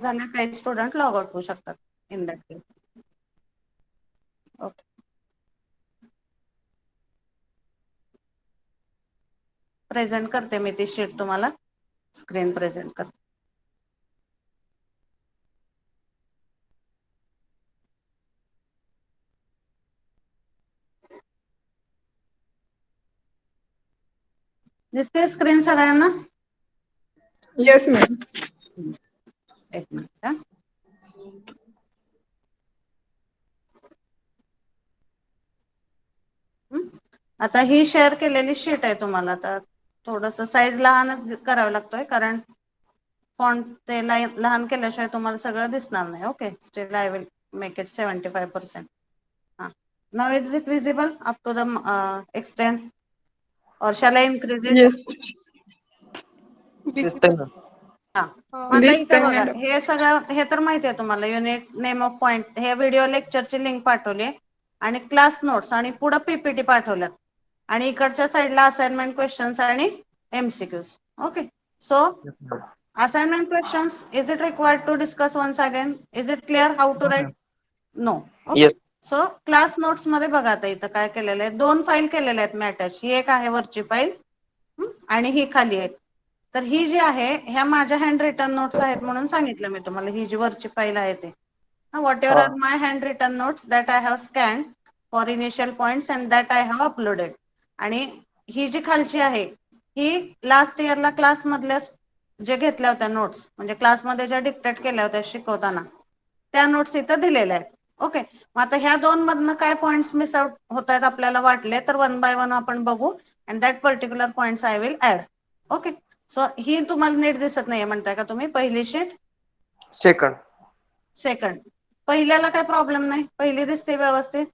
झाले काही student log out होऊ शकतात in that case. Okay. Present करते मी ती शीट तुम्हाला स्क्रीन प्रेझेंट करते. दिसते स्क्रीन सगळ्यांना? Yes ma'am. एक मिनिट. आता ही शेअर केलेली शीट आहे तुम्हाला. तर थोडस साईज लहानच करावं लागतोय कारण फॉन्ट ते लहान केल्याशिवाय तुम्हाला सगळं दिसणार नाही. Okay. Still I will make it 75%. Now is it visible up to the extent or shall I increase it? Yes. दिसतंय ना. आता इथे दिसतंय बघा, मॅडम. हे सगळं हे तर माहिती आहे तुम्हाला. युनिट नेम ऑफ पॉइंट, हे व्हिडिओ लेक्चरची लिंक पाठवली आणि क्लास नोट्स आणि पुढे पीपीटी पाठवल्यात आणि इकडच्या साईडला असाइनमेंट क्वेश्चन्स आणि MCQs. Okay. So assignment questions, is it required to discuss once again? Is it clear how to write? No. Okay. Yes. So class notes मध्ये बघा आता इथं काय केलेलं आहे. 2 फाईल केलेल्या आहेत मी अटॅच. ही एक आहे वरची फाईल आणि ही खाली एक. तर ही जी आहे ह्या माझ्या हँड रिटन नोट्स आहेत म्हणून सांगितलं मी तुम्हाला. ही जी वरची फाईल आहे ते whatever are my hand written notes that I have scan for initial points and that I have uploaded. आणि ही जी खालची आहे ही लास्ट इयरला क्लास मधल्या जे घेतल्या होत्या नोट्स, म्हणजे क्लासमध्ये ज्या डिक्टेट केल्या होत्या शिकवताना त्या नोट्स इथं दिलेल्या आहेत. ओके. मग आता ह्या दोन मधनं काय पॉइंट्स मिस आउट होत आहेत आपल्याला वाटले तर 1 बाय 1 आपण बघू and that particular points I will add. Okay. So ही तुम्हाला नीट दिसत नाहीये म्हणताय का तुम्ही? पहिली शीट सेकंड. पहिल्याला काय प्रॉब्लेम नाही, पहिली दिसते व्यवस्थित.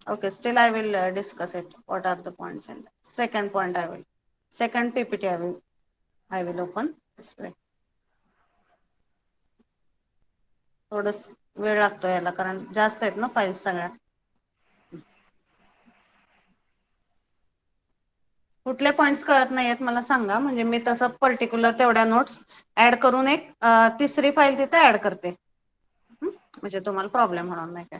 Okay. Still I will discuss it. What are the points in second point I will. Second PPT I will open. थोडस वेळ लागतो याला कारण जास्त आहेत ना फाईल्स सगळ्या. कुठले पॉइंट्स कळत नाहीयेत मला सांगा, म्हणजे मी तसं पर्टिक्युलर तेवढ्या नोट्स ऍड करून एक तिसरी फाईल तिथे ऍड करते. म्हणजे तुम्हाला प्रॉब्लेम होणार नाही काय.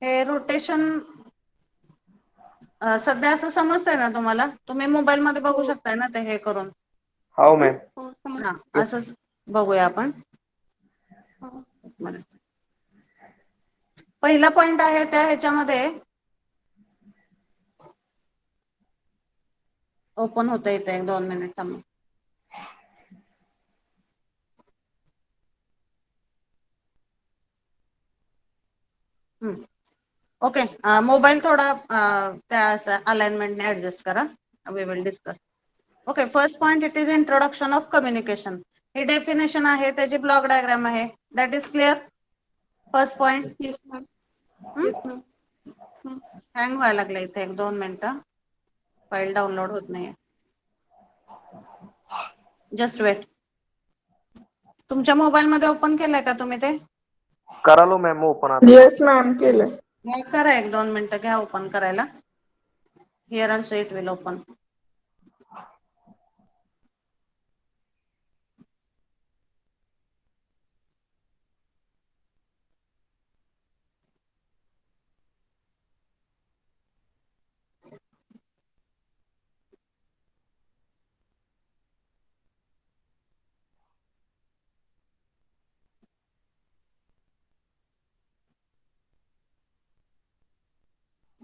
हे रोटेशन सध्या असं समजतंय ना तुम्हाला? तुम्ही मोबाईल मध्ये बघू शकताय ना ते हे करून. हो मॅम. हा असंच बघूया आपण. पहिला पॉइंट आहे त्या ह्याच्यामध्ये ओपन होतं इथे. 2 मिनिट थांबा. ओके. मोबाईल थोडा त्या अलाइनमेंटने ऍडजस्ट करा. We will discuss. Okay. First point, it is introduction of communication. ही डेफिनेशन आहे, त्याची ब्लॉक डायग्राम आहे. That is clear. First point. Hang व्हायला लागलं इथे. 1-2 मिनिटं. फाईल डाउनलोड होत नाहीये. Just wait. तुमच्या मोबाईल मध्ये ओपन केलंय का तुम्ही ते? करालो मॅम ओपन आता. येस मॅम केलं. करा. 1-2 मिनिटं घ्या ओपन करायला. Here also it will open.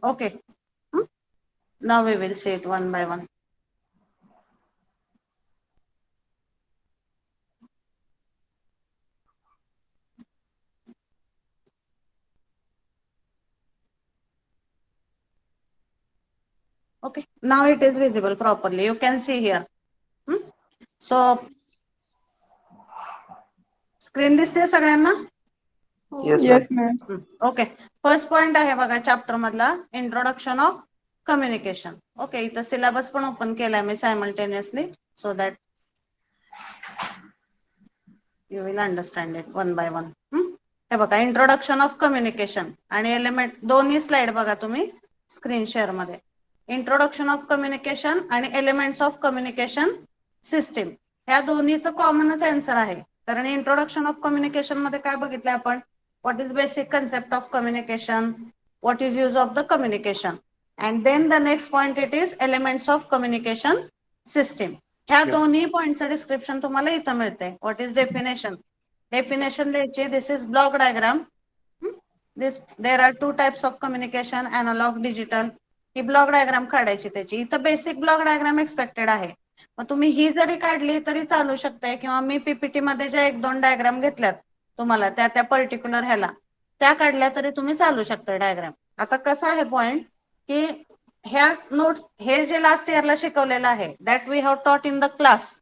Okay. Now we will see it one by one. Okay. Now it is visible properly. You can see here. So screen दिसते सगळ्यांना? Yes ma'am. Yes ma'am. Okay, first point आहे बघा chapter मधला, introduction of communication. Okay, इथं syllabus पण open केलाय मी simultaneously, so that you will understand it one by one. हे बघा, इंट्रोडक्शन ऑफ कम्युनिकेशन आणि एलिमेंट, दोन्ही स्लाइड बघा तुम्ही स्क्रीन शेअर मध्ये. इंट्रोडक्शन ऑफ कम्युनिकेशन आणि एलिमेंट्स ऑफ कम्युनिकेशन सिस्टीम, ह्या दोन्हीचं कॉमनच आन्सर आहे. कारण इंट्रोडक्शन ऑफ कम्युनिकेशन मध्ये काय बघितलं आपण, what is basic concept of communication, what is use of the communication, and then the next point it is elements of communication system. ह्या दोन्ही पॉइंटचं डिस्क्रिप्शन तुम्हाला इथं मिळते. व्हॉट इज डेफिनेशन, डेफिनेशन द्यायची, this is block diagram. There are two types of communication, analog, digital. ही block diagram काढायची त्याची. इथं बेसिक ब्लॉक डायग्राम एक्सपेक्टेड आहे, मग तुम्ही ही जरी काढली तरी चालू शकते, किंवा मी पीपीटी मध्ये ज्या 1-2 डायग्राम घेतल्यात तुम्हाला त्या पर्टिक्युलर ह्याला, त्या काढल्या तरी तुम्ही चालू शकता डायग्राम. आता कसं आहे पॉइंट, की ह्या नोट्स, हे जे लास्ट इयरला शिकवलेलं आहे that we have taught in the class,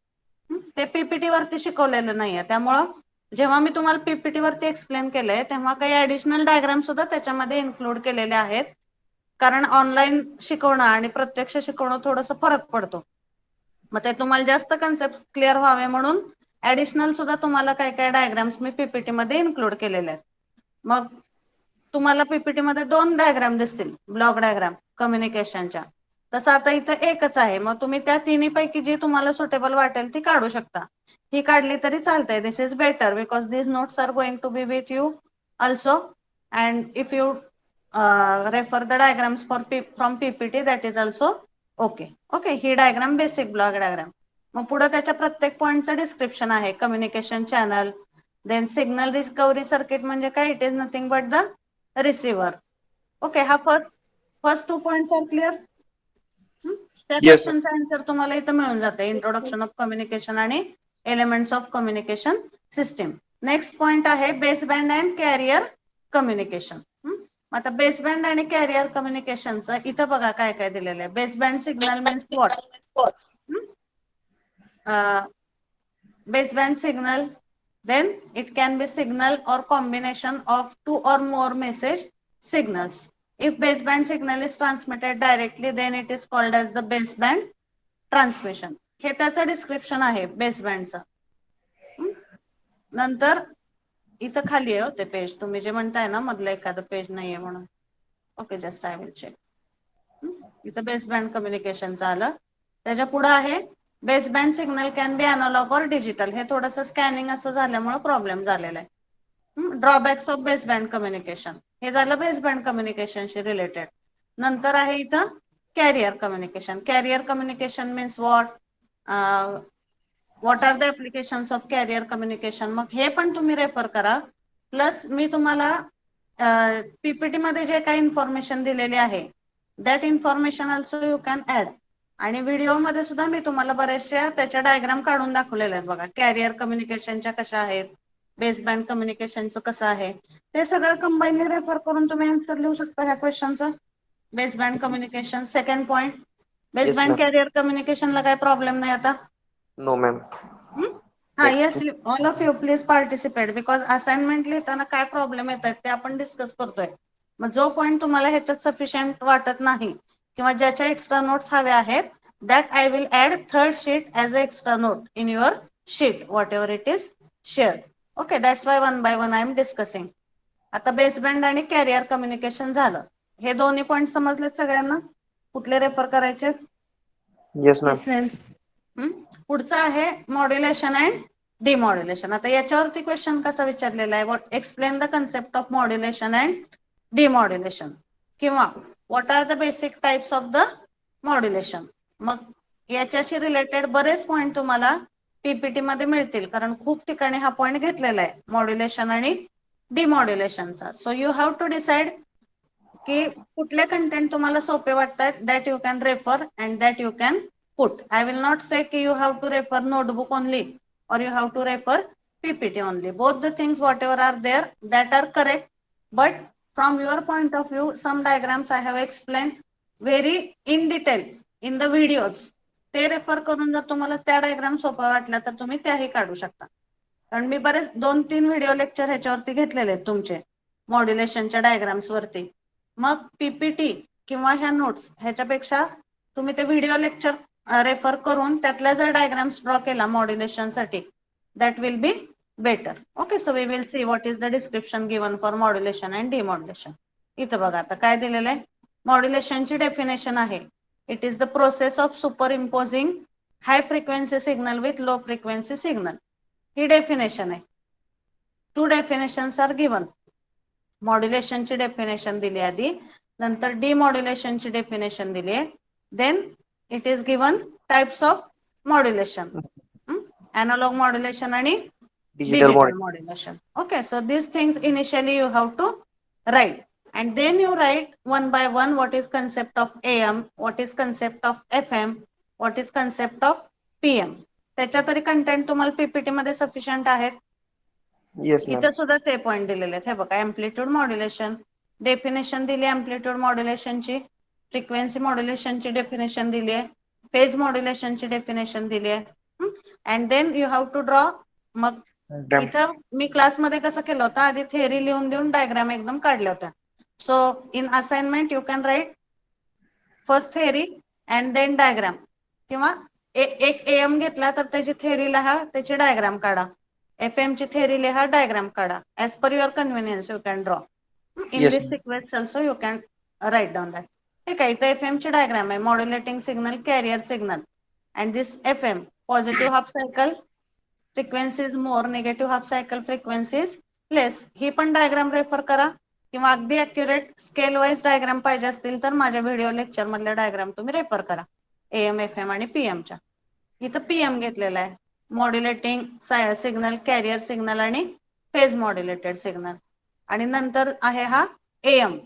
ते पीपीटी वरती शिकवलेलं नाहीये. त्यामुळं जेव्हा मी तुम्हाला पीपीटी वरती एक्सप्लेन केलंय तेव्हा काही ऍडिशनल डायग्राम सुद्धा त्याच्यामध्ये इन्क्लूड केलेले आहेत. कारण ऑनलाईन शिकवणं आणि प्रत्यक्ष शिकवणं थोडंसं फरक पडतो. मग ते तुम्हाला जास्त कन्सेप्ट क्लिअर व्हावे म्हणून ऍडिशनल सुद्धा तुम्हाला काही काही डायग्राम्स मी पीपीटी मध्ये इन्क्लूड केलेले आहेत. मग तुम्हाला पीपीटी मध्ये 2 डायग्राम दिसतील ब्लॉक डायग्राम कम्युनिकेशनच्या. तसं आता इथं एकच आहे, मग तुम्ही त्या तिन्ही पैकी जी तुम्हाला सुटेबल वाटेल ती काढू शकता. ही काढली तरी चालतंय. This is better because this notes are going to be with you also, and if you refer the diagrams from PPT that is also okay. Okay, ही डायग्राम बेसिक ब्लॉक डायग्राम. मग पुढे त्याच्या प्रत्येक पॉइंटचं डिस्क्रिप्शन आहे. Communication channel, then signal recovery circuit म्हणजे काय, it is nothing but the receiver. Okay, हा फर्स्ट 2 पॉइंट्स आर क्लिअर. त्या येस मॅम. क्वेश्चनचा आन्सर तुम्हाला इथं मिळून जाते, इंट्रोडक्शन ऑफ कम्युनिकेशन आणि elements of communication system. Next point आहे बेसबँड अँड कॅरियर कम्युनिकेशन. आता बेसबँड आणि कॅरियर कम्युनिकेशनचं इथं बघा काय काय दिलेलं आहे. Baseband signal means what, baseband signal, then it can be signal or combination of 2 or more message signals. If baseband signal is transmitted directly, then it is called as the baseband transmission. हे त्याचं description आहे बेसबँडचं. नंतर इथं खाली आहे ते page, तुम्ही जे म्हणताय ना मधलं एखादं पेज नाहीये म्हणून. Okay, just I will check. इथं बेसबँड कम्युनिकेशनचं आलं. त्याच्या पुढे आहे baseband signal can be analog और डिजिटल. हे थोडंसं स्कॅनिंग असं झाल्यामुळे प्रॉब्लेम झालेला आहे. ड्रॉबॅक्स ऑफ बेसबँड कम्युनिकेशन, हे झालं बेसबँड कम्युनिकेशनशी रिलेटेड. नंतर आहे इथं carrier communication. Carrier communication means what, what are the applications of carrier communication. मग हे पण तुम्ही रेफर करा. प्लस मी तुम्हाला पीपीटी मध्ये जे काही इन्फॉर्मेशन दिलेली आहे that information also you can add. आणि व्हिडिओ मध्ये सुद्धा मी तुम्हाला बऱ्याचशा त्याच्या डायग्राम काढून दाखवलेल्या आहेत बघा. कॅरियर कम्युनिकेशनच्या कशा आहेत, बेसबँड कम्युनिकेशनचं कसं आहे, ते सगळं कंबाईनली रेफर करून तुम्ही आन्सर लिहू शकता ह्या क्वेश्चनचं. Baseband communication. Second point, yes baseband ma'am. Carrier कम्युनिकेशनला काय प्रॉब्लेम नाही आता. No ma'am. हा, next. Yes, all of you please participate, because assignment लिहिताना काय प्रॉब्लेम येत आहेत ते आपण डिस्कस करतोय. मग जो पॉईंट तुम्हाला ह्याच्यात सफिशियंट वाटत नाही किंवा ज्याच्या एक्स्ट्रा नोट्स हव्या आहेत, that I will add third sheet as an extra note in your sheet, whatever it is shared. Okay, that's why one by one I am discussing. आता बेसबँड आणि कॅरियर कम्युनिकेशन झालं. हे दोन्ही point समजलेत सगळ्यांना? कुठले refer करायचे? Yes ma'am. पुढचं आहे मॉड्युलेशन अँड डिमॉड्युलेशन. आता याच्यावरती क्वेश्चन कसा विचारलेला आहे, what explain the concept of modulation and demodulation, किंवा what are the basic types of the modulation. मग याच्याशी रिलेटेड बरेच पॉइंट तुम्हाला पीपीटी मध्ये मिळतील, कारण खूप ठिकाणी हा पॉइंट घेतलेला आहे मॉड्युलेशन आणि डिमॉड्युलेशनचा. So you have to decide की कुठले कंटेंट तुम्हाला सोपे वाटतात, that you can refer and that you can put. I will not say ki you have to refer notebook only or you have to refer PPT only. Both the things whatever are there that are correct, but from your point of view some diagrams I have explained very in detail in the videos. ते refer करून जर तुम्हाला त्या diagram सोपा वाटल्या तर तुम्ही त्याही काढू शकता. कारण मी बरेच 2-3 व्हिडिओ लेक्चर ह्याच्यावरती घेतलेले आहेत तुमचे मॉड्युलेशनच्या डायग्राम्स वरती. मग पीपीटी किंवा ह्या नोट्स ह्याच्यापेक्षा तुम्ही ते व्हिडिओ लेक्चर रेफर करून त्यातल्या जर डायग्राम्स ड्रॉ केला मॉड्युलेशन साठी, that will be better. Okay, so we will see what is the description given for modulation and demodulation. इथं बघा आता काय दिलेलं आहे. मॉड्युलेशनची डेफिनेशन आहे, it is the process of superimposing high frequency signal with low frequency signal. ही definition आहे. 2 डेफिनेशन्स आर गिवन. मॉड्युलेशनची डेफिनेशन दिली आधी, नंतर डिमॉड्युलेशनची डेफिनेशन दिली आहे. Then it is given types of modulation, analog modulation आणि Digital digital mode. modulation. Okay, so these things initially you have to write, and then you write one by one what is concept of AM, what is concept of FM, what is concept of PM. त्याच्या तरी content तुम्हाला PPT मध्ये sufficient आहेत. Yes, ma'am. इथं सुद्धा ते point दिलेले आहेत. हे बघा, एम्प्लिट्यूड मॉड्युलेशन डेफिनेशन दिली, एम्प्लिट्यूड मॉड्युलेशनची, फ्रिक्वेन्सी मॉड्युलेशनची डेफिनेशन दिली आहे, फेज मॉड्युलेशनची डेफिनेशन दिली आहे, and then you have to draw. मग Diagram. इथं मी क्लासमध्ये कसं केलं होतं, आधी थेअरी लिहून देऊन डायग्राम एकदम काढल्या होत्या. So in assignment you can write first theory and then diagram, किंवा एक एम घेतला तर त्याची थेअरी लिहा, त्याची डायग्राम काढा. FM ची थेअरी लिहा, डायग्राम काढा. As per your convenience you can draw. In Yes. This sequence also you can write down that. ठीक आहे, इथं FM ची डायग्राम आहे, modulating signal, carrier signal, and this FM positive half cycle frequency is more, negative half cycle frequency is less. ही पण diagram refer करा, किंवा अगदी अॅक्युरेट स्केल वाईज डायग्राम पाहिजे असतील तर माझ्या व्हिडिओ लेक्चर मधल्या डायग्राम तुम्ही रेफर करा, AM, FM आणि PM च्या. इथं PM घेतलेला आहे, मॉड्युलेटिंग सिग्नल, कॅरियर सिग्नल आणि फेज मॉड्युलेटेड सिग्नल. आणि नंतर आहे हा AM.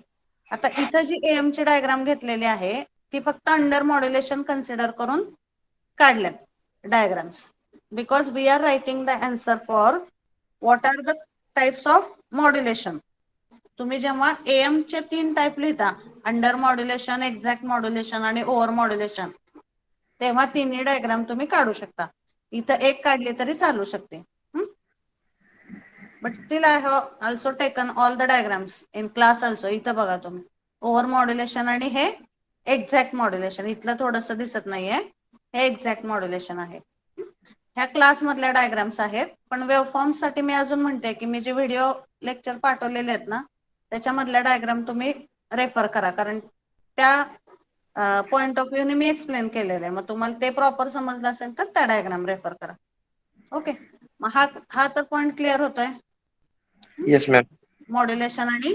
आता इथं जी AM ची डायग्राम घेतलेली आहे ती फक्त अंडर मॉड्युलेशन कन्सिडर करून काढल्यात diagrams, because we are writing the answer for what are the types of modulation. तुम्ही जेव्हा AM चे 3 टाइप लिहिता, अंडर मॉड्युलेशन, एक्झॅक्ट मॉड्युलेशन आणि ओव्हर मॉड्युलेशन, तेव्हा तिन्ही डायग्राम तुम्ही काढू शकता. इथं एक काढली तरी चालू शकते. But still I have also taken all the diagrams in class also. इथं बघा तुम्ही, ओव्हर मॉड्युलेशन आणि हे एक्झॅक्ट मॉड्युलेशन. इथलं थोडंसं दिसत नाहीये, हे एक्झॅक्ट मॉड्युलेशन आहे. ह्या क्लास मधल्या डायग्राम्स आहेत, पण वेव्हफॉर्म साठी मी अजून म्हणते की मी जे व्हिडिओ लेक्चर पाठवलेले आहेत ना, त्याच्यामधल्या डायग्राम तुम्ही रेफर करा, कारण त्या पॉइंट ऑफ व्ह्यूने मी एक्सप्लेन केलेलं आहे. मग तुम्हाला ते प्रॉपर समजलं असेल तर त्या डायग्राम रेफर करा. ओके, मग हा तर पॉइंट क्लिअर होतोय, Yes, ma'am. मॉड्युलेशन आणि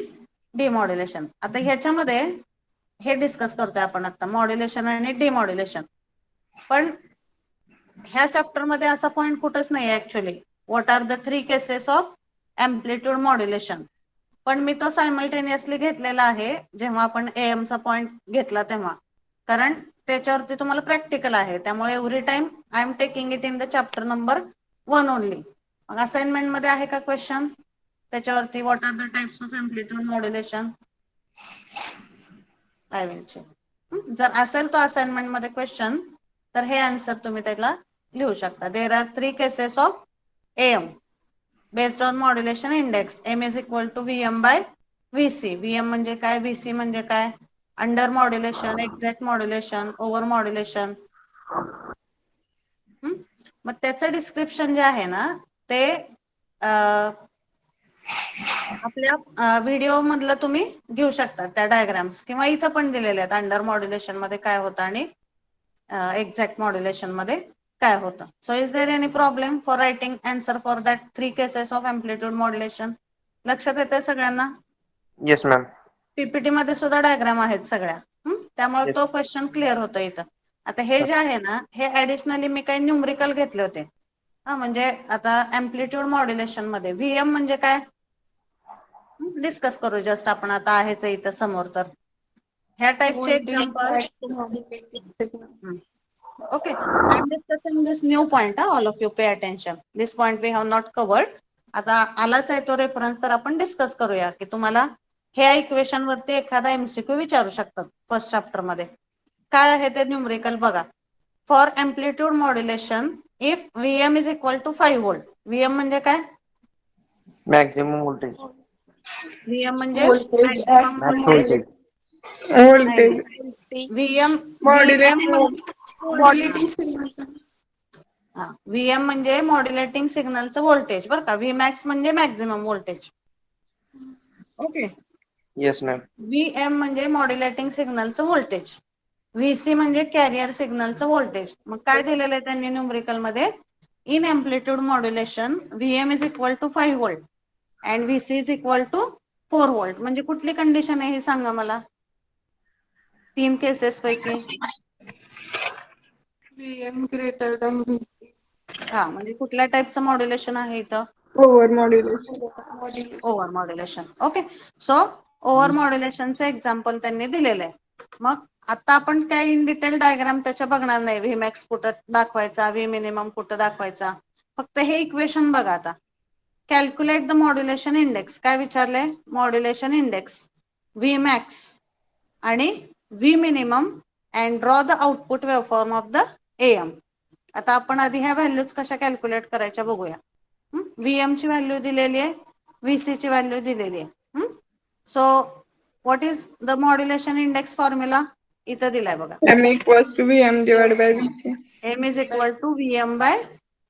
डिमॉड्युलेशन. आता ह्याच्यामध्ये हे डिस्कस करतोय आपण आता, मॉड्युलेशन आणि डिमॉड्युलेशन. पण ह्या चॅप्टर मध्ये असा पॉइंट कुठंच नाही actually, what are the 3 cases of amplitude modulation. पण मी तो सायमल्टेनियसली घेतलेला आहे जेव्हा आपण AM चा पॉइंट घेतला तेव्हा, कारण त्याच्यावरती तुम्हाला प्रॅक्टिकल आहे. त्यामुळे every time I am taking it in the chapter number 1 only. मग असाइनमेंट मध्ये आहे का क्वेश्चन त्याच्यावरती, what are the types of amplitude modulation? I will check. जर असेल तो असाइनमेंट मध्ये क्वेश्चन, तर हे आन्सर तुम्ही त्याला लिहू शकता. There are 3 cases of AM based on modulation index. M is equal to VM by VC. VM म्हणजे काय, VC म्हणजे काय? Under modulation, exact modulation, over modulation. मग त्याचं डिस्क्रिप्शन जे आहे ना, ते आपल्या व्हिडिओ मधलं तुम्ही घेऊ शकता त्या डायग्राम्स, किंवा इथं पण दिलेले आहेत अंडर मॉड्युलेशन मध्ये काय होतं आणि एक्झॅक्ट मॉड्युलेशन मध्ये काय होतं. So is there any problem for writing answer for that 3 cases of amplitude modulation? लक्षात येतंय सगळ्यांना? Yes, ma'am. पीपीटी मध्ये सुद्धा डायग्राम आहेत सगळ्या, त्यामुळे Yes. तो क्वेश्चन क्लिअर होतो इथं. आता हे जे आहे ना, हे ऍडिशनली मी काही न्यूमरिकल घेतले होते. म्हणजे आता एम्प्लिट्यूड मॉड्युलेशन मध्ये VM म्हणजे काय डिस्कस करू जस्ट आपण, आता आहेच इथं समोर. तर ह्या टाइपचे example. Okay, I'm discussing this new point. All of you pay attention. This point we have not covered. आता आलाच आहे तो रेफरन्स, तर आपण डिस्कस करूया की तुम्हाला ह्या इक्वेशन वरती एखादा MCQ विचारू शकतात फर्स्ट चॅप्टर मध्ये. काय आहे ते न्यूमरिकल बघा. For amplitude modulation, if VM is equal to 5 volt, VM म्हणजे काय? Maximum voltage. व्हीएम म्हणजे Voltage maximum max voltage. Voltage. नाही व्होल्टेज नाही. VM modulating signal. व्हीएम म्हणजे मॉड्युलेटिंग सिग्नलचं व्होल्टेज बरं का. व्हीमॅक्स म्हणजे maximum voltage. Okay. Yes ma'am. VM म्हणजे मॉड्युलेटिंग सिग्नलचं व्होल्टेज. व्हीसी म्हणजे कॅरियर सिग्नलचं व्होल्टेज. मग काय दिलेलं आहे त्यांनी न्यूमरिकल मध्ये? In amplitude modulation VM is equal to 5 volt and VC is equal to 4 volt. म्हणजे कुठली कंडिशन आहे हे सांगा मला 3 केसेस पैकी. VM greater than VC. म्हणजे कुठल्या टाईपचं मॉड्युलेशन आहे इथं? Over modulation. Over modulation. Okay. So over मॉड्युलेशनचं एक्झाम्पल त्यांनी दिलेलं आहे. मग आता आपण काय इन डिटेल डायग्राम त्याच्या बघणार नाही. व्हीमॅक्स कुठं दाखवायचा, व्ही मिनिमम कुठं दाखवायचा. फक्त हे इक्वेशन बघा आता. Calculate the modulation index. काय विचारलंय? मॉड्युलेशन इंडेक्स व्हीमॅक्स आणि V minimum and draw the output waveform of the am. आता आपण आधी ह्या व्हॅल्यूज कशा कॅल्क्युलेट करायच्या बघूया. व्हीएम ची व्हॅल्यू दिलेली आहे, व्हीसी ची व्हॅल्यू दिलेली आहे. So what is the modulation index formula? इथं दिलाय बघा. M equals to VM divided by VC. M is equal to VM by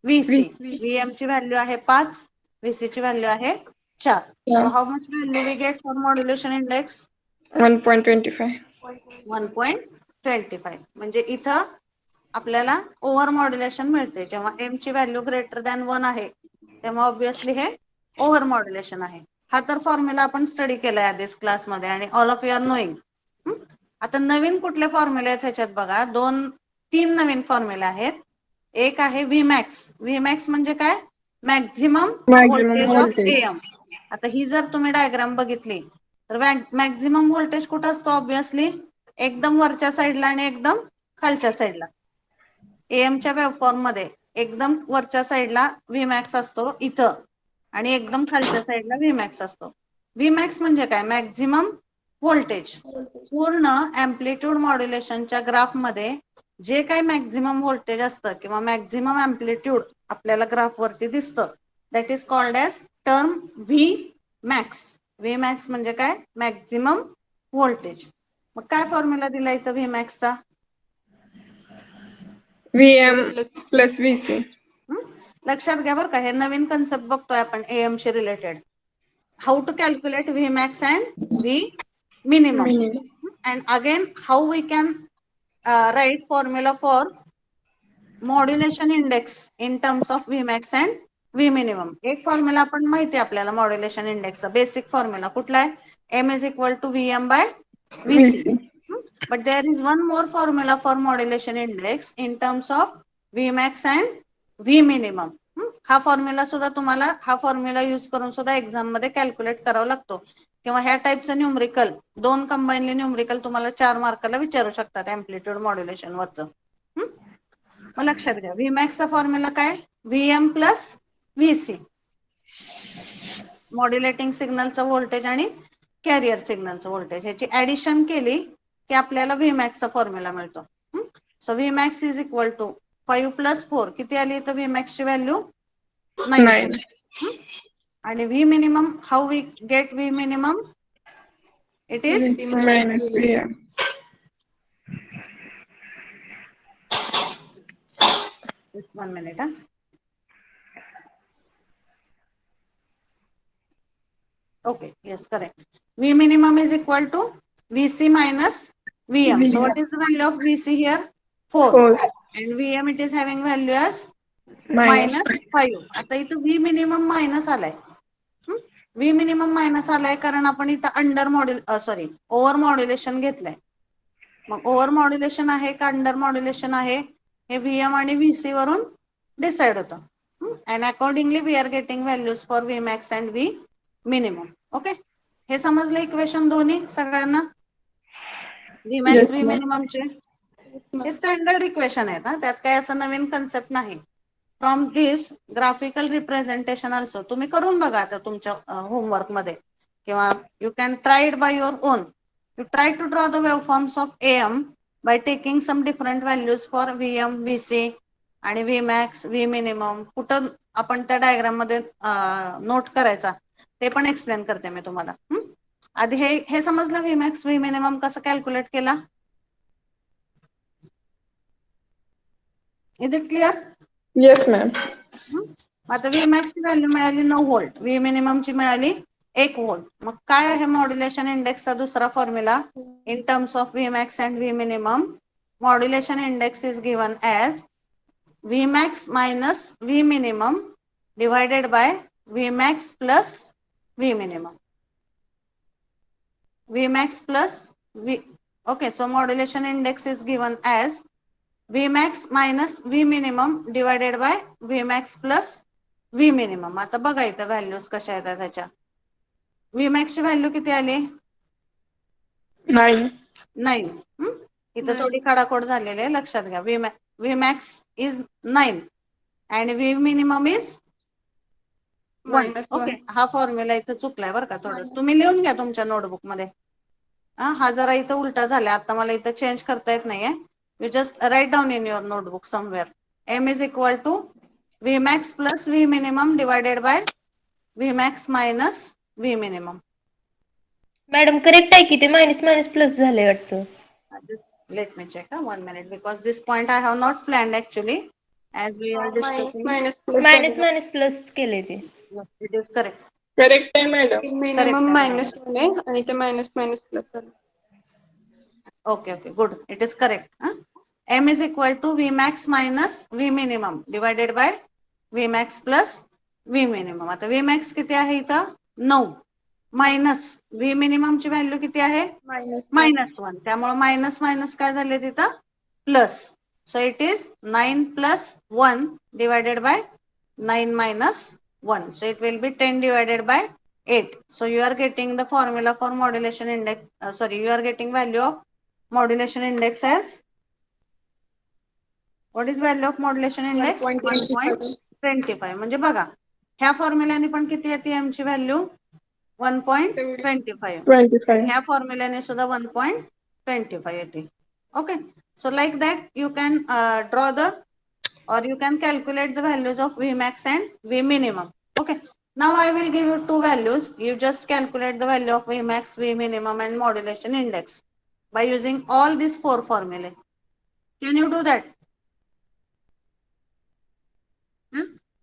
VC. VM ची व्हॅल्यू आहे 5, व्हीसी ची व्हॅल्यू आहे 4. So how much value we get for modulation index? 1.25. 1.25. म्हणजे इथं आपल्याला ओव्हर मॉड्युलेशन मिळते. जेव्हा एम ची व्हॅल्यू ग्रेटर दॅन 1 आहे तेव्हा ऑब्विसली हे ओव्हर मॉड्युलेशन आहे. हा तर फॉर्म्युला आपण स्टडी केलाय आधीच क्लासमध्ये आणि all of you are knowing. आता नवीन कुठले फॉर्म्युले आहेत ह्याच्यात बघा. 3 नवीन फॉर्म्युले आहेत. एक आहे व्हीमॅक्स. व्हीमॅक्स म्हणजे काय? Maximum Maximum voltage of voltage. Am. आता ही जर तुम्ही डायग्राम बघितली तर मॅक्झिमम व्होल्टेज कुठं असतो? ऑब्विसली एकदम वरच्या साईडला आणि एकदम खालच्या साईडला. एएमच्या वेवफॉर्म मध्ये एकदम वरच्या साईडला व्हीमॅक्स असतो इथं आणि एकदम खालच्या साईडला व्हीमॅक्स असतो. व्हीमॅक्स म्हणजे काय? Maximum voltage. पूर्ण एम्प्लिट्यूड मॉड्युलेशनच्या ग्राफ मध्ये जे काही मॅक्झिमम व्होल्टेज असतं किंवा मॅक्झिमम एम्प्लिट्यूड आपल्याला ग्राफ वरती दिसतं that is called as term V max. V max म्हणजे काय? Maximum voltage. मग काय फॉर्म्युला दिला इथं व्ही मॅक्सचा? VM plus VC. लक्षात घ्या बरं का, हे नवीन कन्सेप्ट बघतोय आपण एएम शी related. How to calculate V max and V minimum. And again how we can write formula for modulation index in terms of V max and V minimum. एक formula आपण माहिती आहे आपल्याला मॉड्युलेशन इंडेक्सचा बेसिक फॉर्म्युला कुठला आहे? M is equal to VM by VC. VC. But there is one more formula for modulation index in terms of Vmax and V minimum. हा formula सुद्धा तुम्हाला हा फॉर्म्युला यूज करून सुद्धा एक्झाम मध्ये calculate करावा लागतो किंवा ह्या टाईपचं न्यूमरिकल 2 कंबाईनली न्यूमरिकल तुम्हाला 4 मार्काला विचारू शकतात एम्प्लिट्यूड मॉड्युलेशन वरचं. मग लक्षात घ्या Vmax चा फॉर्म्युला काय? Vm plus Vc. मॉड्युलेटिंग सिग्नलचं व्होल्टेज आणि कॅरियर सिग्नलचं व्होल्टेज ह्याची ऍडिशन केली की आपल्याला Vmax चा फॉर्म्युला मिळतो. So Vmax is equal to 5 plus 4 किती आली तर Vmax ची व्हॅल्यू 9 9. आली. आणि V minimum how we get V minimum? It is Minus VM. 1 minute. Okay, yes, correct. V minimum is equal to Vc minus Vm. So what is the value of Vc here? 4. 4. And Vm it is having value as Minus minus 5. आता इथं V minimum minus आलाय. V minimum minus आलाय कारण आपण इथं under module sorry over modulation घेतलंय. मग over modulation आहे का अंडर मॉड्युलेशन आहे हे Vm आणि Vc वरून डिसाइड होतं. And accordingly we are getting values for Vmax and V minimum. Okay, हे समजलं इक्वेशन दोन्ही सगळ्यांना? Vmax V मिनिममचे हे स्टँडर्ड इक्वेशन आहेत. त्यात काही असं नवीन कन्सेप्ट नाही. From this graphical representation also तुम्ही करून बघा आता तुमच्या होमवर्क मध्ये किंवा you can try it by your own. You try to draw the waveforms of AM by taking some different values for Vm, Vc आणि Vmax, V मिनिमम. कुठं आपण त्या डायग्राम मध्ये नोट करायचा ते पण एक्सप्लेन करते मी तुम्हाला. आधी हे समजलं व्ही मॅक्स व्ही मिनिमम कसं कॅल्क्युलेट केला. Is it clear? Yes ma'am. आता व्ही मॅक्स ची व्हॅल्यू मिळाली 9 व्होल्ट, व्ही मिनिमम ची मिळाली 1 व्होल्ट. मग काय आहे मॉड्युलेशन इंडेक्सचा दुसरा formula in terms of V max and V minimum? Modulation index is given as V max minus V minimum divided by Vmax plus V minimum. Vmax plus V. Okay, so modulation index is given as Vmax minus V minimum divided by Vmax plus V minimum. आता बघा इथं values कशा येतात त्याच्या. Vmax ची value किती आली? 9. 9. इथं थोडी खाडाखोड झालेली आहे, लक्षात घ्या. Vmax is 9 and V minimum is 1. Okay, हा फॉर्म्युला इथं चुकलाय बरं का थोडं. तुम्ही लिहून घ्या तुमच्या नोटबुक मध्ये. हा जरा इथं उलटा झाला, आता मला इथं चेंज करता येत नाहीये. You just write down in your notebook somewhere. M is equal to V max plus V minimum divided by V max minus V minimum. Madam correct आहे की ते मायनस मायनस प्लस झाले वाटतं. Let me check 1 minute because this point I have not planned actually as we are discussing. Minus minus plus केले ते. It is correct. Correct आहे madam. Minimum minus 2 आहे आणि ते मायनस मायनस प्लस झालं. Okay, okay, good. It is correct. M is equal to V max minus V minimum divided by V max plus V minimum. आता V max किती आहे इथं? 9 minus V minimum ची value किती आहे? -1. त्यामुळे minus minus काय झाले तिथं? Plus. So it is 9 plus 1 divided by 9 minus 1. So it will be 10 divided by 8. So you are getting the formula for modulation index. You are getting value of modulation index as, what is value of modulation index? 1.25. म्हणजे बघा ह्या फॉर्म्युल्याने पण किती येते M ची value? 1.25. 25. ह्या फॉर्म्युल्याने सुद्धा 1.25 येते. Okay, so like that you can draw the or you can calculate the values of Vmax and V minimum. Okay, now I will give you two values. You just calculate the value of Vmax, V minimum and modulation index by using all these 4 formulae. Can you do that?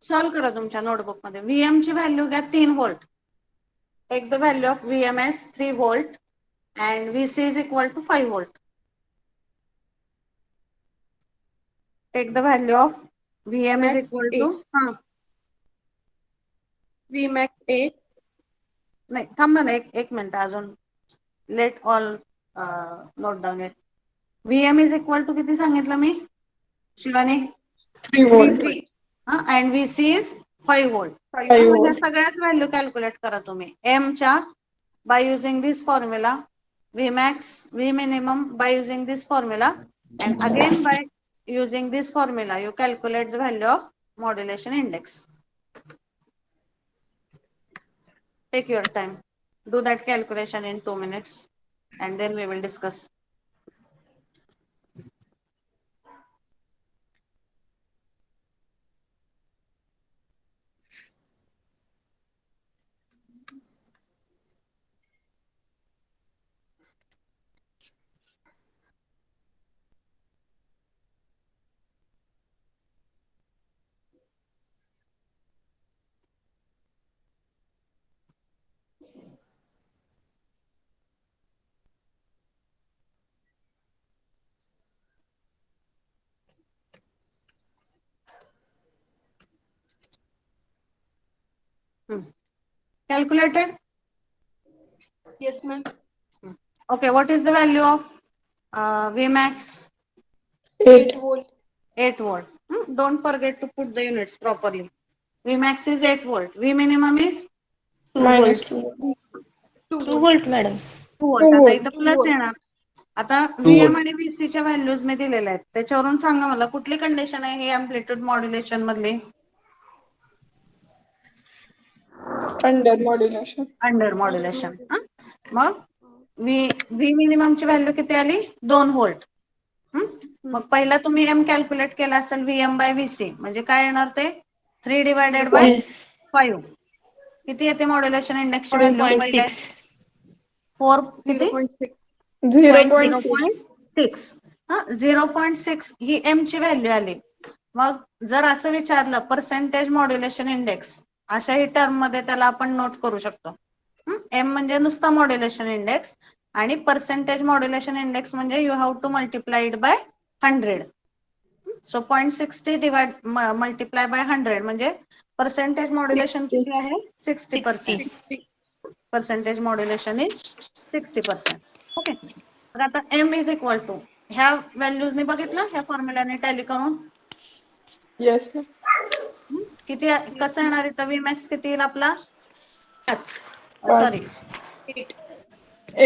Solve करा तुमच्या notebook मध्ये. Vm ची value घ्या 3 volt. Take the value of Vm as 3 volt and Vc is equal to 5 volt. Take the value of Vm is equal to Vmax 8. नाही थांबा ना एक minute अजून. Let all note down it. Vm is equal to किती सांगितलं मी Shivani? 3 volt. And Vc is 5 volt. 5 volt. सगळ्याच value calculate करा तुम्ही. एम च्या by using this formula, Vmax, V minimum by using this formula, and again by using this formula you calculate the value of modulation index. Take your time. Do that calculation in 2 minutes and then we will discuss. Calculated? Yes, ma'am. Okay, what is the value of Vmax? 8. volt. 8 volt. Don't forget to put the units properly. Vmax is 8 volt. V minimum is -2. 2 volt madam. 2 volt. आता इथं Two plus volt. येणार. आता Two Vm volt. आणि Vc च्या values मी दिलेल्या आहेत. त्याच्यावरून सांगा मला कुठली कंडिशन आहे ही अँप्लिट्यूड मॉड्युलेशन मधली? Under modulation. Under modulation. मग व्ही मिनिमम ची व्हॅल्यू किती आली? 2 व्होल्ट. मग पहिला तुम्ही एम कॅल्क्युलेट केला असेल Vm बाय Vc म्हणजे काय येणार ते? 3 डिवायडेड बाय 5 किती येते मॉड्युलेशन इंडेक्सची व्हॅल्यू पहिले 0.6. 4 किती 0.6. 0.6. 0.6 0.6 ही एम ची व्हॅल्यू आली. मग जर असं विचारलं पर्सेंटेज मॉड्युलेशन इंडेक्स अशा ही टर्म मध्ये त्याला आपण नोट करू शकतो. एम म्हणजे नुसता मॉड्युलेशन इंडेक्स आणि पर्सेंटेज मॉड्युलेशन इंडेक्स म्हणजे you have to multiply it by 100. So 0.60 divide multiply by 100 म्हणजे पर्सेंटेज मॉड्युलेशन 60. किती आहे 60%. Percentage modulation is 60%. ओके. तर आता एम इज इक्वल टू ह्या व्हॅल्यूजने बघितलं ह्या फॉर्म्युलाने टॅली करून Yes, ma'am. किती कसं येणार इथं Vmax किती येईल आपला 5 5. सॉरी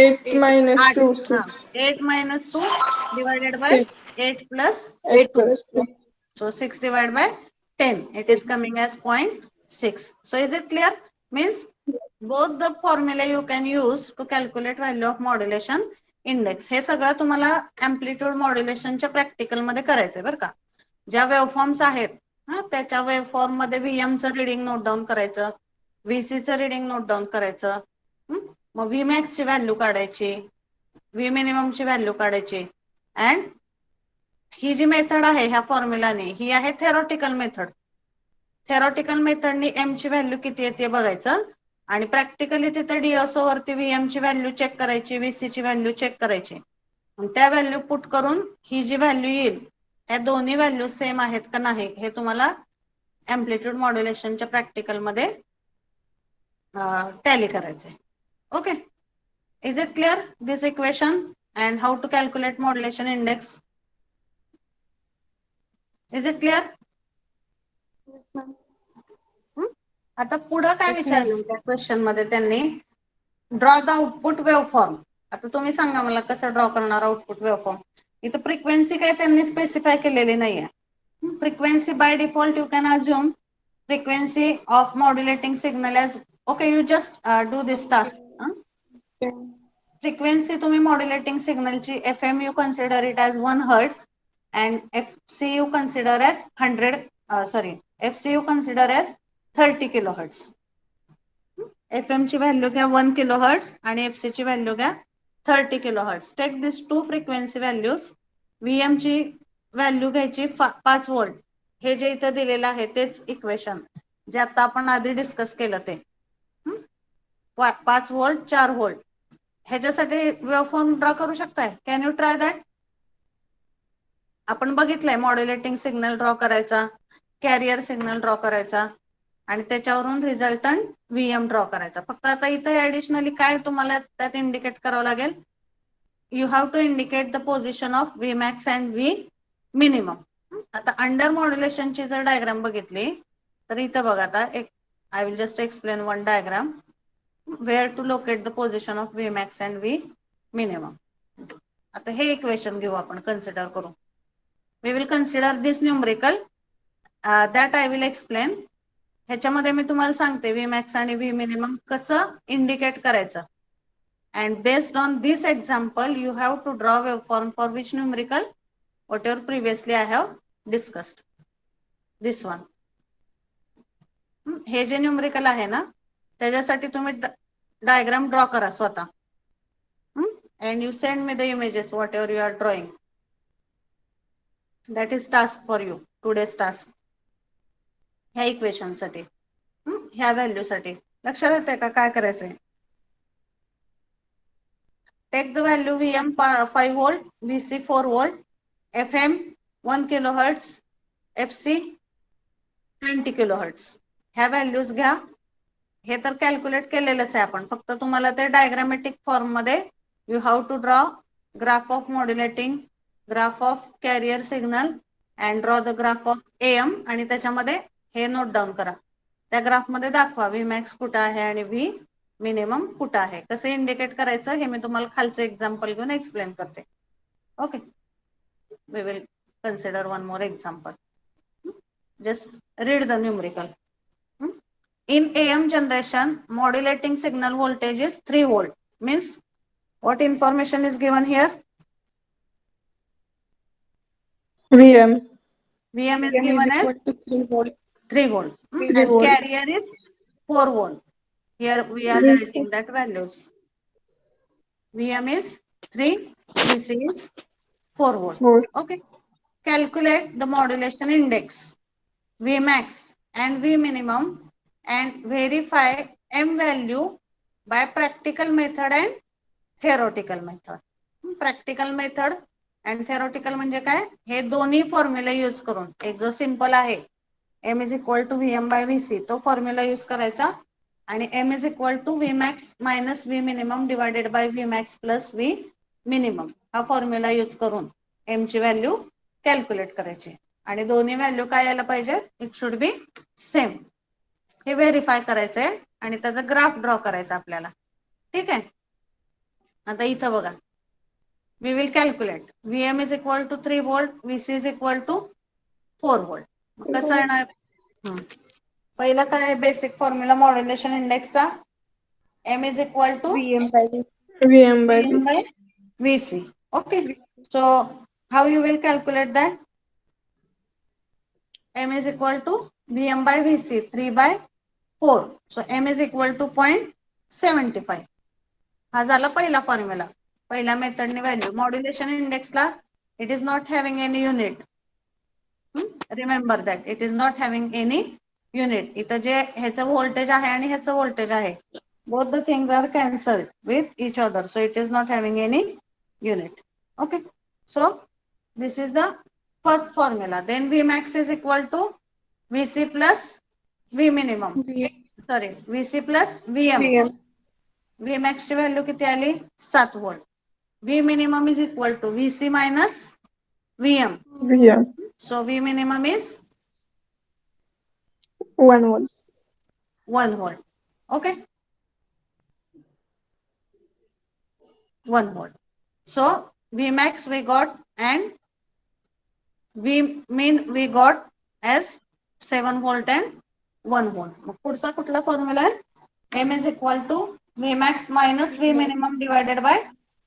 8 minus 8 2, हा 6. 8 minus 2 divided by 6. 8 plus 8 2. plus 2. So 6 divided by 10. It is coming as 0.6. So is it clear? Means both the formula you can use to calculate value of modulation index. हे सगळं तुम्हाला amplitude modulationच्या practical मध्ये करायचंय बरं का. ज्या waveforms आहेत त्याच्या वेवफॉर्म मध्ये VM चं रीडिंग नोट डाऊन करायचं, VC चं रीडिंग नोट डाऊन करायचं, मग Vmax ची व्हॅल्यू काढायची, V minimum ची व्हॅल्यू काढायची. अँड ही जी मेथड आहे ह्या फॉर्म्युलाने ही आहे थेरॉटिकल मेथड. थेरॉटिकल मेथडनी एम ची व्हॅल्यू किती येते बघायचं आणि प्रॅक्टिकली तिथे DSO वरती VM ची व्हॅल्यू चेक करायची, VC ची व्हॅल्यू चेक करायची. त्या व्हॅल्यू पुट करून ही जी व्हॅल्यू येईल ह्या दोन्ही व्हॅल्यू सेम आहेत का नाही हे तुम्हाला एम्प्लिट्यूड मॉड्युलेशनच्या प्रॅक्टिकल मध्ये टॅली करायचंय. Okay. Is it clear this equation and how to calculate modulation index? Is it clear? Yes, ma'am. आता पुढं काय Yes, ma'am. विचारलं त्या क्वेश्चन मध्ये त्यांनी ड्रॉ द आउटपुट वेवफॉर्म. आता तुम्ही सांगा मला कसं ड्रॉ करणार आउटपुट वेवफॉर्म. इथं फ्रिक्वेन्सी काय त्यांनी स्पेसिफाय केलेली नाहीये. Frequency by default you can assume frequency of modulating signal as okay you just do this task. Okay. Frequency तुम्ही modulating signal ची FM you consider it as 1 hertz and FC you consider as 100 FC you consider as 30 kilohertz. FM ची value घ्या 1 kilohertz आणि FC ची value घ्या 30 kilohertz. Take these two frequency values. VM ची value घ्यायची 5 volt. हे जे इथं दिलेलं आहे तेच इक्वेशन जे आता आपण आधी डिस्कस केलं ते 5 व्होल्ट 4 व्होल्ट ह्याच्यासाठी वेवफॉर्म ड्रॉ करू शकताय. Can you try that. आपण बघितलंय मॉड्युलेटिंग सिग्नल ड्रॉ करायचा, कॅरियर सिग्नल ड्रॉ करायचा आणि त्याच्यावरून रिझल्टंट VM ड्रॉ करायचा. फक्त आता इथे ऍडिशनली काय तुम्हाला त्यात इंडिकेट करावं लागेल. You have to indicate the position of Vmax and V minimum. आता अंडर मॉड्युलेशनची जर डायग्राम बघितली तर इथं बघा आता एक I will just explain one diagram where to locate the position of Vmax and V minimum. आता हे इक्वेशन घेऊ आपण कन्सिडर करू. We will consider this numerical that I will explain. ह्याच्यामध्ये मी तुम्हाला सांगते Vmax आणि V मिनिमम कसं इंडिकेट करायचं. And based on this example, you have to draw waveform for which numerical? Whatever previously I have discussed. This one. हे जे numerical आहे ना त्याच्यासाठी तुम्ही डायग्राम ड्रॉ करा स्वतः. And you send me the images whatever you are drawing. That is task for you. Today's task. ह्या equation साठी ह्या व्हॅल्यू साठी लक्षात येते का काय करायचंय. Take the value VM 5 volt, VC 4 volt, FM 1 kilohertz, FC 20 kilohertz. ह्या व्हॅल्यूज घ्या. हे तर कॅल्क्युलेट केलेलंच आहे आपण फक्त तुम्हाला ते डायग्रामॅटिक फॉर्म मध्ये you have to draw graph of modulating, graph of carrier signal and draw the graph of AM आणि त्याच्यामध्ये हे नोट डाऊन करा. त्या ग्राफ मध्ये दाखवा Vmax कुठं आहे आणि V मिनिमम कुठं आहे. कसं इंडिकेट करायचं हे मी तुम्हाला खालचं एक्झाम्पल घेऊन एक्सप्लेन करते. Okay. We will consider one more example. Just read the numerical. In AM generation, modulating signal voltage is 3 volt. Means what information is given here? VM. VM is VM given is as equal to 3 volt. 3 volt. 3 volt. Carrier is 4 volt. Here we are VC. writing that values. VM is 3, VC is 4 volt. 4. Okay. Calculate the modulation index, Vmax and V minimum, and verify M value by practical method and theoretical method. Practical method and theoretical म्हणजे काय, हे दोन्ही formula use करून, एक जो simple आहे M is equal to VM by VC, तो formula use करायचा, आणि M is equal to Vmax minus V minimum divided by Vmax plus V minimum, हा फॉर्म्युला यूज करून M ची व्हॅल्यू कॅल्क्युलेट करायची, आणि दोन्ही व्हॅल्यू काय यायला पाहिजे, इट शुड बी सेम. हे व्हेरीफाय करायचंय आणि त्याचा ग्राफ ड्रॉ करायचा आपल्याला. ठीक आहे. आता इथं बघा, we will calculate VM is equal to 3 volt, VC is equal to 4 volt. कसं येणार, पहिला काय बेसिक फॉर्म्युला मॉड्युलेशन इंडेक्सचा, M is equal to VM by VM by VC. VC. Okay. So how you will calculate that? M is equal to VM by VC, 3 by 4. So M is equal to 0.75. हा झाला पहिला formula, पहिल्या मेथडने value. Modulation इंडेक्सला it is not having any unit. Remember that it is not having any unit. इथं जे ह्याचं voltage आहे आणि ह्याचं व्होल्टेज आहे, both the things are cancelled with each other, so it is not having any unit. Okay, so this is the first formula. Then Vmax is equal to VC plus V minimum, sorry, VC plus VM. Vmax ची value किती आली, 7 volt. V minimum is equal to VC minus VM. VM. So V minimum is 1 volt. 1 volt. Okay, 1 volt. So Vmax we got and V min we got as 7 volt and 1 volt. मग पुढचा कुठला formula आहे, M is equal to Vmax minus V minimum divided by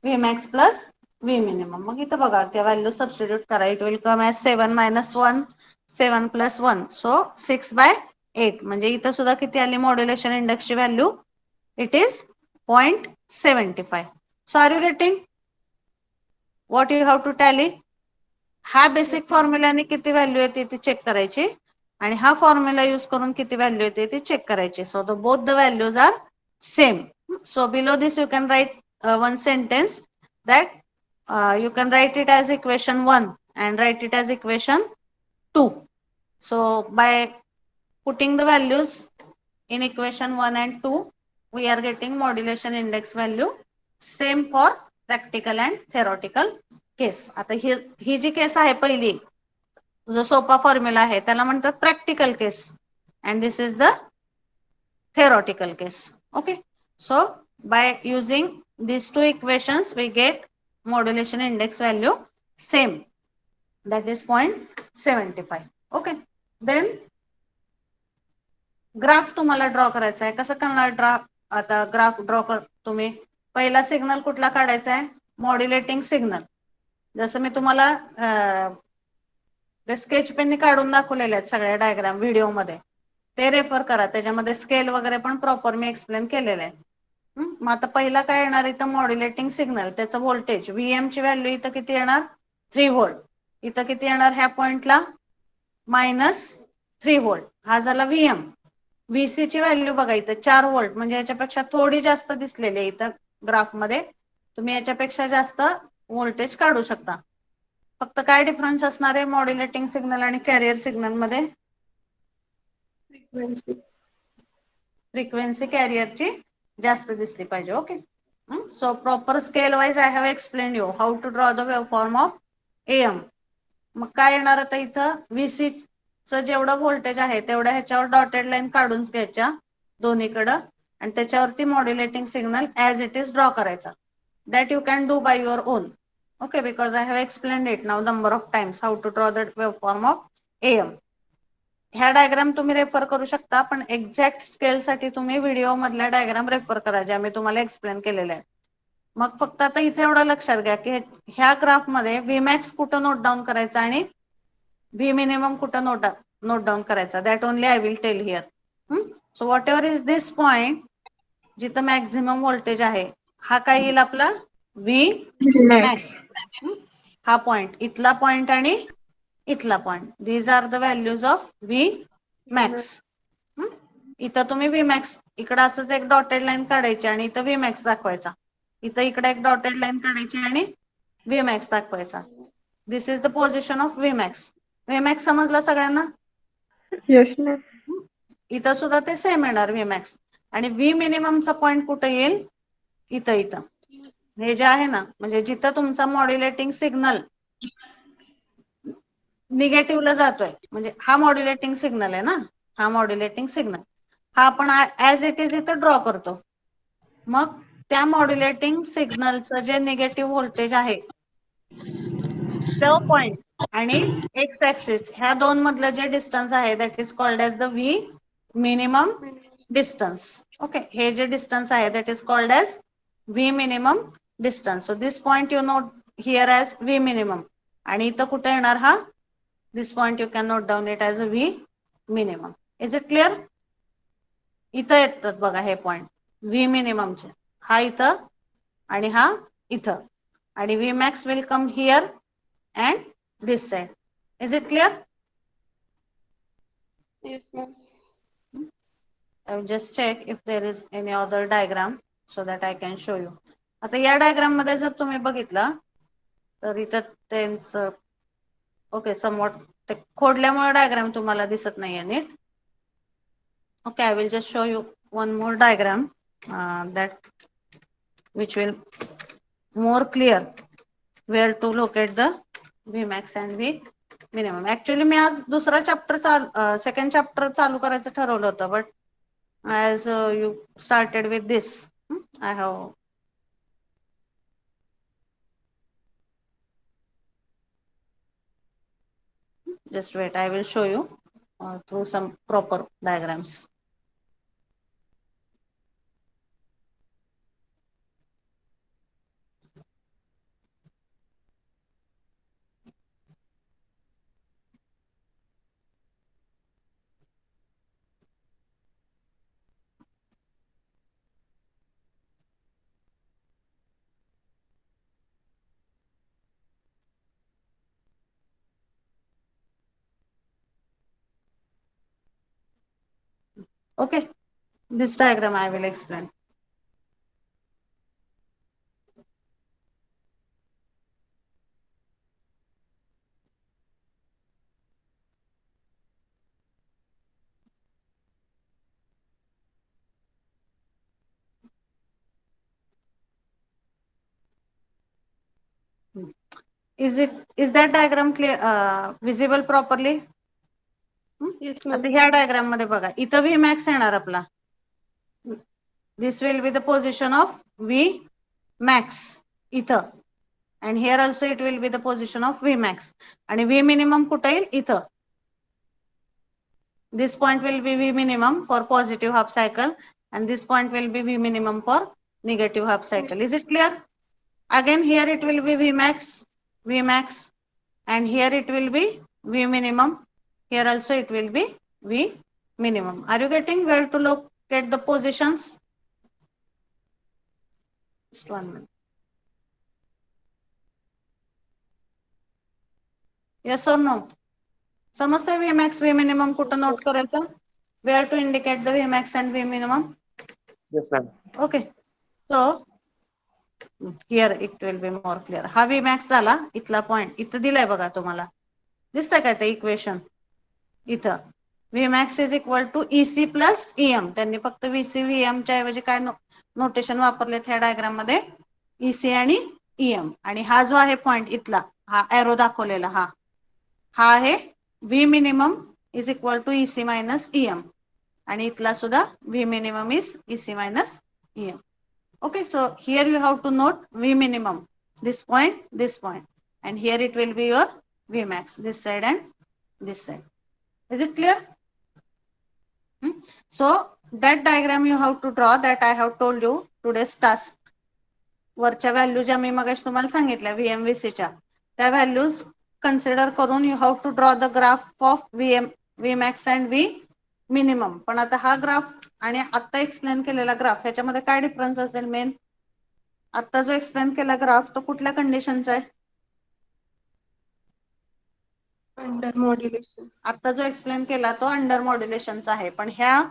Vmax plus V minimum. मग इथं बघा त्या value substitute करा. It will come as 7 minus 1, 7 plus 1, so 6 by 8. म्हणजे इथं सुद्धा किती आली मॉड्युलेशन इंडेक्सची value, it is 0.75. So are you getting what you have to tally? हा बेसिक फॉर्म्युलाने किती व्हॅल्यू येते ती चेक करायची, आणि हा फॉर्म्युला यूज करून किती व्हॅल्यू येते ती चेक करायची. So the both the values are same. So below this you can write one sentence that you can write it as equation 1 and write it as equation 2. So by putting the values in equation 1 and 2, we are getting modulation index value same for practical and theoretical case. आता ही जी केस आहे पहिली, जो सोपा formula आहे त्याला म्हणतात practical case, and this is the theoretical case. Okay, so by using these two equations we get modulation index value same, that is 0.75. Okay, then graph तुम्हाला draw करायचा आहे. कसं करणार ड्राफ, आता ग्राफ ड्रॉ कर तुम्ही. पहिला सिग्नल कुठला काढायचा आहे, मॉड्युलेटिंग सिग्नल. जसं मी तुम्हाला ते स्केच पेनने काढून दाखवलेले आहेत सगळ्या डायग्राम व्हिडिओमध्ये, ते रेफर करा, त्याच्यामध्ये स्केल वगैरे पण प्रॉपर मी एक्सप्लेन केलेलं आहे. मग आता पहिला काय येणार इथं, मॉड्युलेटिंग सिग्नल, त्याचं व्होल्टेज व्हीएम ची व्हॅल्यू इथं किती येणार, 3 व्होल्ट. इथं किती येणार ह्या पॉइंटला, -3 व्होल्ट. हा झाला व्हीएम. व्हीसी ची व्हॅल्यू बघा इथं 4 व्होल्ट, म्हणजे याच्यापेक्षा थोडी जास्त दिसलेली आहे इथं ग्राफ मध्ये. तुम्ही याच्यापेक्षा जास्त व्होल्टेज काढू शकता. फक्त काय डिफरन्स असणार आहे मॉड्युलेटिंग सिग्नल आणि कॅरियर सिग्नल मध्ये, फ्रिक्वेन्सी कॅरियरची जास्त दिसली पाहिजे. Okay, so proper scale wise I have explain you how to draw the waveform of AM. मग काय येणार आता इथं, व्हीसी चं जेवढं व्होल्टेज आहे तेवढ्या ह्याच्यावर डॉटेड लाईन काढून घ्यायच्या दोन्हीकडं, आणि त्याच्यावरती modulating signal as it is draw करायचा. That you can do by your own. Okay, because I have explain it now number of times how to draw the waveform of AM. ह्या diagram तुम्ही refer करू शकता, पण exact scale साठी तुम्ही video मधल्या diagram refer करा ज्या मी तुम्हाला एक्सप्लेन केलेल्या आहेत. मग फक्त आता इथे एवढं लक्षात घ्या की ह्या ग्राफ मध्ये Vmax कुठं नोट डाऊन करायचं आणि V मिनिमम कुठं नोट नोट डाऊन करायचा. That only I will tell here. So whatever is this point जिथं मॅक्झिमम व्होल्टेज आहे, हा काय येईल आपला व्ही मॅक्स. हा पॉइंट, इथला पॉइंट आणि इथला point. These are the values of V max. इथं तुम्ही व्ही मॅक्स इकडं असंच एक डॉटेड लाईन काढायची आणि इथं व्ही मॅक्स दाखवायचा. इथं इकडे एक डॉटेड लाईन काढायची आणि व्ही मॅक्स दाखवायचा. This is the position of V max. V max समजला सगळ्यांना? Yes ma'am. इथं सुद्धा ते सेम येणार व्ही मॅक्स. आणि व्ही मिनिममचा पॉइंट कुठे येईल? इथं इथं. हे जे आहे ना, म्हणजे जिथं तुमचा मॉड्युलेटिंग सिग्नल निगेटिव्हला जातोय, म्हणजे हा मॉड्युलेटिंग सिग्नल आहे ना, हा मॉड्युलेटिंग सिग्नल हा आपण ऍज इट इज इथं ड्रॉ करतो. मग त्या मॉड्युलेटिंग सिग्नलचं जे निगेटिव्ह व्होल्टेज आहे तो पॉइंट आणि एक्स ऍक्सिस ह्या दोन मधलं जे डिस्टन्स आहे that is called as the V minimum distance. Okay, हे जे डिस्टन्स आहे that is called as V minimum distance. So this point you note here as V minimum. आणि इथं कुठे येणार हा? This point you can note down it as a V minimum. Is it clear? इथं येतात बघा हे पॉइंट व्ही मिनिममचे, हा इथं आणि हा इथं. आणि V max will come here and this side. Is it clear? Yes, ma'am. I will just check if there is any other diagram so that I can show you. आता या diagram मध्ये जर तुम्ही बघितलं तर इथं त्यांचं ओके समवॉट ते खोडल्यामुळे डायग्राम तुम्हाला दिसत नाहीये नीट. Okay, I will just show you one more diagram that which will more clear where to locate the Vmax and V minimum. Actually मी आज दुसरा चॅप्टर सेकंड चॅप्टर चालू करायचं ठरवलं होतं, but as you started with this, I have just wait, I will show you through some proper diagrams. Okay, this diagram I will explain. Is that diagram clear, visible properly? Yes, ma'am. आता ह्या diagram मध्ये बघा, इथं V max येणार आपला. This will be the position of V max इथं. And here also it will be the position of V max. आणि V minimum कुठे येईल? इथं. This point will be V minimum for positive half cycle and this point will be V minimum for negative half cycle. Is it clear? Again here it will be V max and here it will be V minimum. Here also it will be V minimum. Are you getting where to locate the positions? Just 1 minute. Yes or no? समजतंय V max V minimum कुठं note करायचं? Where to indicate the V max and V minimum? Yes, ma'am. Okay. So here it will be more clear. हा V max झाला इथला point. इथं दिलाय बघा तुम्हाला. दिसतंय का ते इक्वेशन? इथं V max is equal to EC plus EM. त्यांनी फक्त VC VM च्या ऐवजी काय नोटेशन वापरलेत ह्या डायग्राम मध्ये? EC आणि EM. आणि हा जो आहे पॉइंट इथला, हा एरो दाखवलेला हा आहे V minimum is equal to EC minus EM. आणि इथला सुद्धा V minimum is EC minus EM. Okay, so here you have to note V minimum, this point, and here it will be your V max, this side and this side. Is it clear? So that diagram you have to draw that I have told you today's task. वरच्या value ज्या मी मगाशी तुम्हाला सांगितल्या VMVC च्या त्या values consider करून you have to draw the graph of VM V max and V minimum. पण आता हा ग्राफ आणि आता एक्सप्लेन केलेला ग्राफ ह्याच्यामध्ये काय डिफरन्स असेल मेन? आता जो एक्सप्लेन केला ग्राफ तो कुठल्या कंडिशनचा आहे? Under modulation. आता जो एक्सप्लेन केला तो अंडर मॉड्युलेशनचा आहे. पण ह्या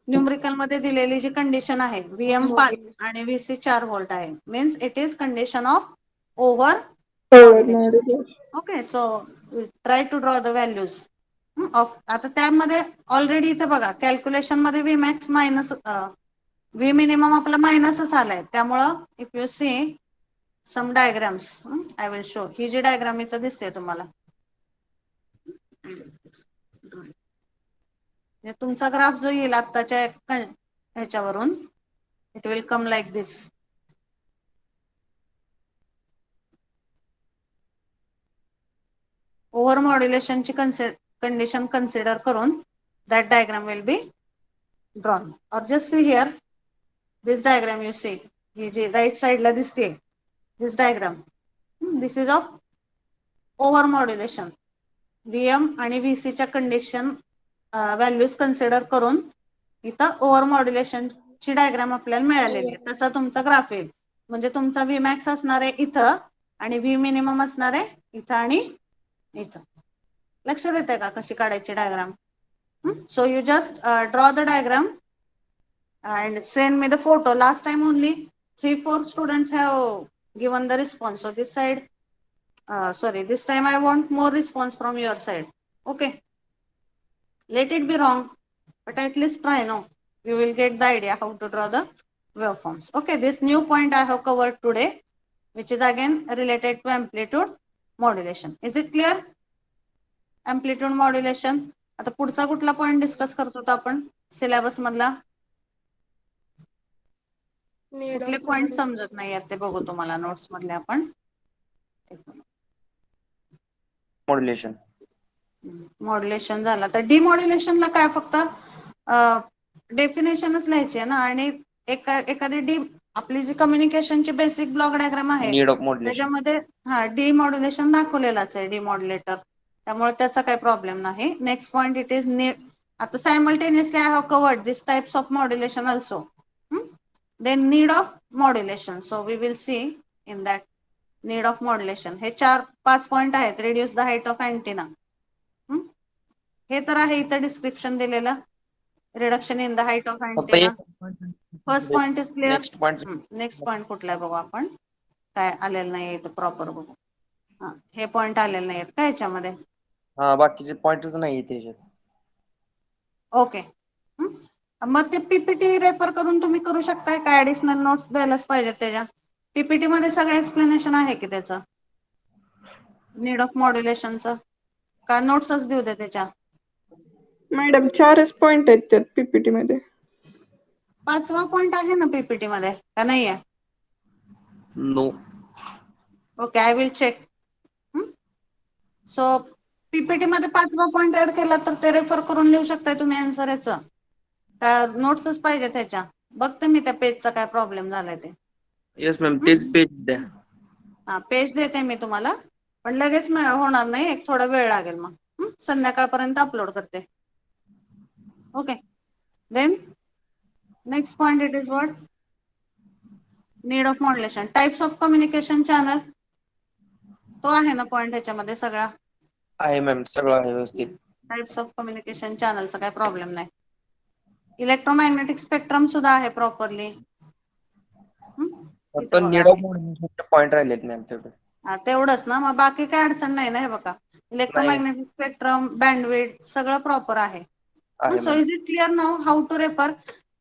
न्यूमरिकल मध्ये दिलेली जी कंडिशन आहे VM 5 आणि VC 4 व्होल्ट आहे. Means it is condition of over modulation. Okay, so try to draw the values of. आता त्यामध्ये ऑलरेडी इथे बघा कॅल्क्युलेशन मध्ये V max minus V minimum आपला मायनसच आलाय. त्यामुळं if you see some diagrams I will show. ही जी डायग्राम इथं दिसते तुम्हाला, तुमचा ग्राफ जो येईल आत्ताच्या ह्याच्यावरून it will come like this. Over मॉड्युलेशनची कंडिशन कन्सिडर करून that diagram will be drawn. Or just see here this diagram you see, ही जी right side ला दिसते this diagram, this is of over modulation. VM आणि VC च्या condition values consider करून इथं ओव्हर मॉड्युलेशन ची डायग्राम आपल्याला मिळालेली आहे. तसा तुमचा ग्राफ येईल. म्हणजे तुमचा V max असणार आहे इथं आणि V minimum असणार आहे इथं आणि इथं. लक्ष देते का कशी काढायची diagram? So you just draw the diagram and send me the photo. Last time only 3-4 students have given the response. So this side, sorry, this time I want more response from your side. Okay. Let it be wrong, but at least try. No, you will get the idea how to draw the waveforms. Okay, this new point I have covered today, which is again related to amplitude modulation. Is it clear? Amplitude modulation. आता पुढचा कुठला point discuss करतो आपण syllabus मधला? कुठले point समजत नाही आहेत ते बघू तुम्हाला नोट्स मधले आपण. मॉड्युलेशन. मॉड्युलेशन झाला तर डिमॉड्युलेशनला काय फक्त डेफिनेशनच लिहायची आहे ना. आणि एखादी डी आपली जी कम्युनिकेशनची बेसिक ब्लॉक डायग्राम आहे नीड ऑफ मॉड्युलेशन. त्याच्यामध्ये डिमॉड्युलेशन दाखवलेलाच आहे डिमॉड्युलेटर. त्यामुळे त्याचा काही प्रॉब्लेम नाही. Next point it is need. आता simultaneously I have covered this types of modulation also. Then need of modulation. So we will see in that need of modulation. हे 4-5 point आहेत. Reduce the height of antenna. हे तर आहे इथं description दिलेलं. Reduction in the height of antenna. First point is clear. Next point कुठला आहे बघू आपण. काय आलेलं नाही इथं प्रॉपर बघू. हे पॉइंट आलेले नाहीत का याच्यामध्ये? हा, बाकीचे पॉइंटच नाही त्याच्यात. ओके. मग ते पीपीटी रेफर करून तुम्ही करू शकताय काय? ऍडिशनल नोट्स द्यायलाच पाहिजेत त्याच्या? पीपीटी मध्ये सगळं एक्सप्लेनेशन आहे की त्याचं नीड ऑफ मॉड्युलेशनचं? का नोट्सच देऊ दे त्याच्या? मॅडम 4च पॉइंट आहेत त्यात पीपीटी मध्ये. 5वा पॉइंट आहे ना पीपीटी मध्ये का नाही आहे? No. Okay, I will check. So PPT मध्ये 5वा पॉइंट ऍड केला तर ते रेफर करून लिहू शकताय तुम्ही आन्सर याचं. नोट्सच पाहिजे त्याच्या? बघते मी त्या पेजचा काय प्रॉब्लेम झालाय ते. येस मॅम, तेच पेज द्या. हा, पेज देते मी तुम्हाला, पण लगेच होणार नाही. एक थोडा वेळ लागेल. मग संध्याकाळपर्यंत अपलोड करते. Okay. Then next point it is what? Need of modulation. Types of communication channel तो आहे ना पॉइंट ह्याच्यामध्ये सगळा? आहे मॅम, सगळं आहे व्यवस्थित. टाइप्स ऑफ कम्युनिकेशन चॅनलचा काही प्रॉब्लेम नाही. इलेक्ट्रोमॅग्नेटिक स्पेक्ट्रम सुद्धा आहे प्रॉपरली. फक्त नीड ऑफ मॉड्युलेशन पॉइंट राहिलेत मॅम तेवढे. तेवढंच ना? मग बाकी काय अडचण नाही ना? हे बघा, इलेक्ट्रोमॅग्नेटिक स्पेक्ट्रम, बँडविड्थ सगळं प्रॉपर आहे. So is it clear now how to refer?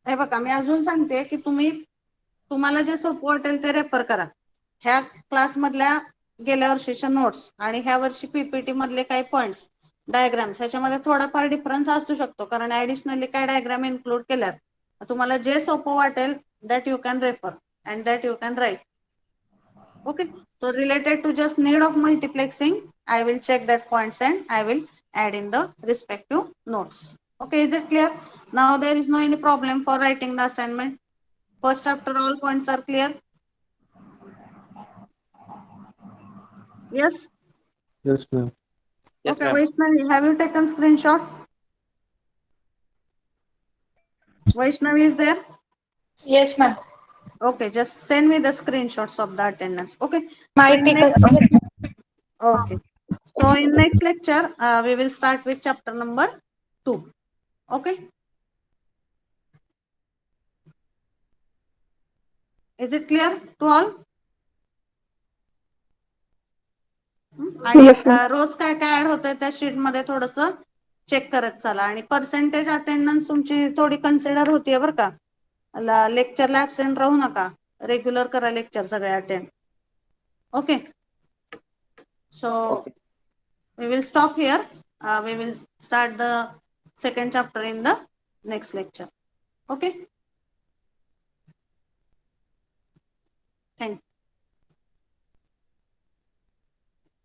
हे बघा, मी अजून सांगते की तुम्हाला जे सोपं वाटेल ते रेफर करा. ह्या क्लास मधल्या गेल्या वर्षीच्या नोट्स आणि ह्या वर्षी पीपीटी मधले काही पॉइंट्स, डायग्राम्स ह्याच्यामध्ये थोडाफार डिफरन्स असू शकतो कारण ऍडिशनली काय डायग्राम इन्क्लूड केल्यात. तुम्हाला जे सोपं वाटेल that you can refer and that you can right. Okay. So related to just need of multiplexing, I will check that points and I will add in the respective notes. Okay, is it clear? Now there is no any problem for writing the assignment. First chapter all points are clear? Yes? Yes, ma'am. Yes, Okay, ma'am. Vaishnavi, have you taken screenshot? Vaishnavi is there? Yes, ma'am. Okay, just send me the screenshots of the attendance. Okay. Might in take next, okay. So in next lecture, we will start with chapter number 2. Okay. Is it clear to all? आणि Yes, ma'am. रोज काय काय add होतंय त्या sheet मध्ये थोडस check करत चला आणि पर्सेंटेज अटेंडन्स तुमची थोडी कन्सिडर होतीये बरं का लेक्चरला ऍबसेंट राहू नका रेग्युलर करा लेक्चर सगळे attend okay so Okay. we will stop here we will start the second chapter in the next lecture okay thank you